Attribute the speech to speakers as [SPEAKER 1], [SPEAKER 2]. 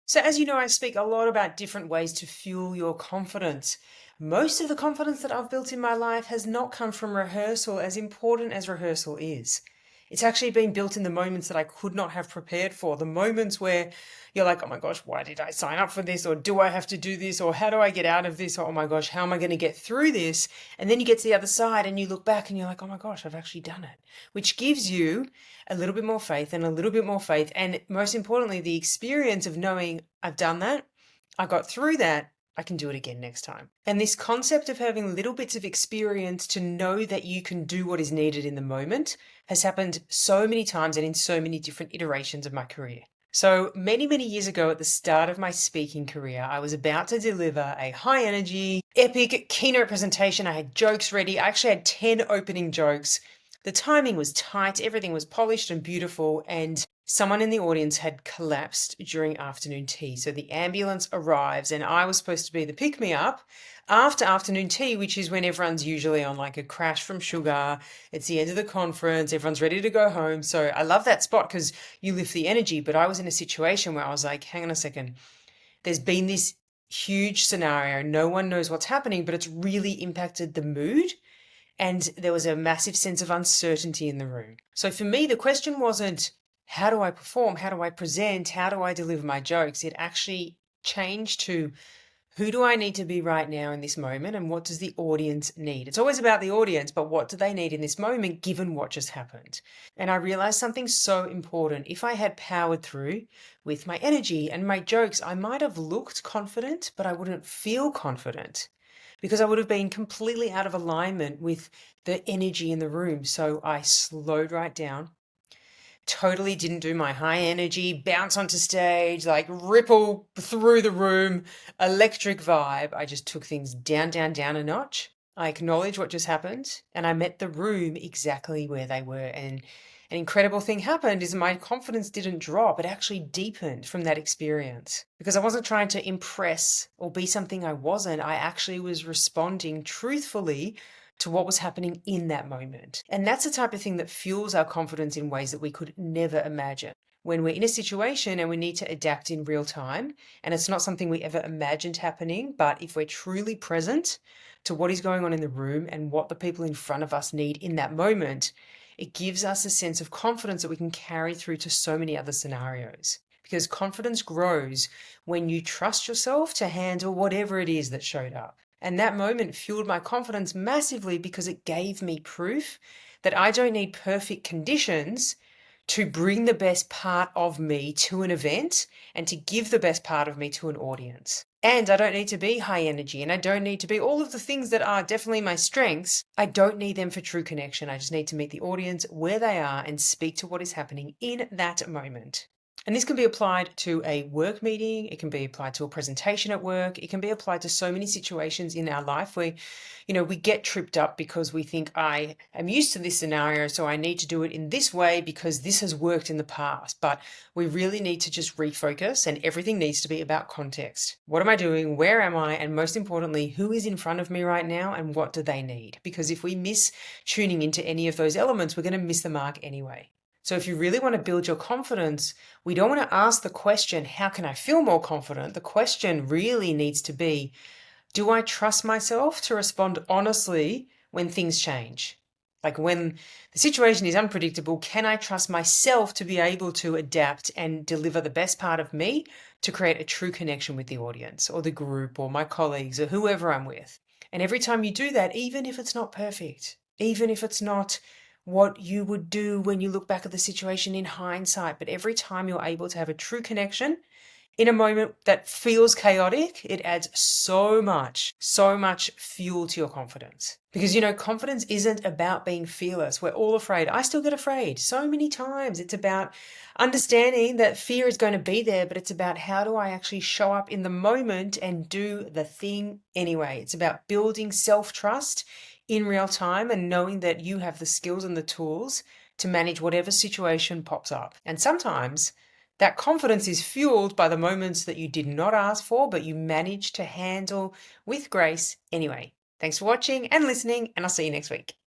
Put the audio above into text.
[SPEAKER 1] So, as you know, I speak a lot about different ways to fuel your confidence. Most of the confidence that I've built in my life has not come from rehearsal, as important as rehearsal is. It's actually been built in the moments that I could not have prepared for, the moments where you're like, oh my gosh, why did I sign up for this? Or do I have to do this? Or how do I get out of this? Or oh my gosh, how am I going to get through this? And then you get to the other side and you look back and you're like, oh my gosh, I've actually done it, which gives you a little bit more faith and a little bit more faith. And most importantly, the experience of knowing I've done that, I got through that, I can do it again next time. And this concept of having little bits of experience to know that you can do what is needed in the moment has happened so many times and in so many different iterations of my career. So many, many years ago, at the start of my speaking career, I was about to deliver a high energy, epic keynote presentation. I had jokes ready. I actually had 10 opening jokes. The timing was tight, everything was polished and beautiful, and someone in the audience had collapsed during afternoon tea. So the ambulance arrives, and I was supposed to be the pick me up after afternoon tea, which is when everyone's usually on like a crash from sugar. It's the end of the conference, everyone's ready to go home. So I love that spot because you lift the energy. But I was in a situation where I was like, hang on a second, there's been this huge scenario, no one knows what's happening, but it's really impacted the mood. And there was a massive sense of uncertainty in the room. So for me, the question wasn't, how do I perform? How do I present? How do I deliver my jokes? It actually changed to, who do I need to be right now in this moment? And what does the audience need? It's always about the audience, but what do they need in this moment given what just happened? And I realized something so important. If I had powered through with my energy and my jokes, I might have looked confident, but I wouldn't feel confident because I would have been completely out of alignment with the energy in the room. So I slowed right down, totally didn't do my high energy, bounce onto stage, like ripple through the room, electric vibe. I just took things down, down, down a notch. I acknowledged what just happened and I met the room exactly where they were. And an incredible thing happened is my confidence didn't drop. It actually deepened from that experience because I wasn't trying to impress or be something I wasn't. I actually was responding truthfully to what was happening in that moment. And that's the type of thing that fuels our confidence in ways that we could never imagine. When we're in a situation and we need to adapt in real time, and it's not something we ever imagined happening, but if we're truly present to what is going on in the room and what the people in front of us need in that moment, it gives us a sense of confidence that we can carry through to so many other scenarios. Because confidence grows when you trust yourself to handle whatever it is that showed up. And that moment fueled my confidence massively because it gave me proof that I don't need perfect conditions to bring the best part of me to an event and to give the best part of me to an audience. And I don't need to be high energy and I don't need to be all of the things that are definitely my strengths. I don't need them for true connection. I just need to meet the audience where they are and speak to what is happening in that moment. And this can be applied to a work meeting. It can be applied to a presentation at work. It can be applied to so many situations in our life where, we get tripped up because we think I am used to this scenario, so I need to do it in this way because this has worked in the past. But we really need to just refocus and everything needs to be about context. What am I doing? Where am I? And most importantly, who is in front of me right now and what do they need? Because if we miss tuning into any of those elements, we're going to miss the mark anyway. So if you really want to build your confidence, we don't want to ask the question, how can I feel more confident? The question really needs to be, do I trust myself to respond honestly when things change? Like when the situation is unpredictable, can I trust myself to be able to adapt and deliver the best part of me to create a true connection with the audience or the group or my colleagues or whoever I'm with? And every time you do that, even if it's not perfect, even if it's not what you would do when you look back at the situation in hindsight, but every time you're able to have a true connection in a moment that feels chaotic, it adds so much fuel to your confidence. Because, confidence isn't about being fearless. We're all afraid. I still get afraid so many times. It's about understanding that fear is going to be there, but it's about how do I actually show up in the moment and do the thing anyway. It's about building self-trust in real time and knowing that you have the skills and the tools to manage whatever situation pops up. And sometimes that confidence is fueled by the moments that you did not ask for, but you managed to handle with grace anyway. Thanks for watching and listening, and I'll see you next week.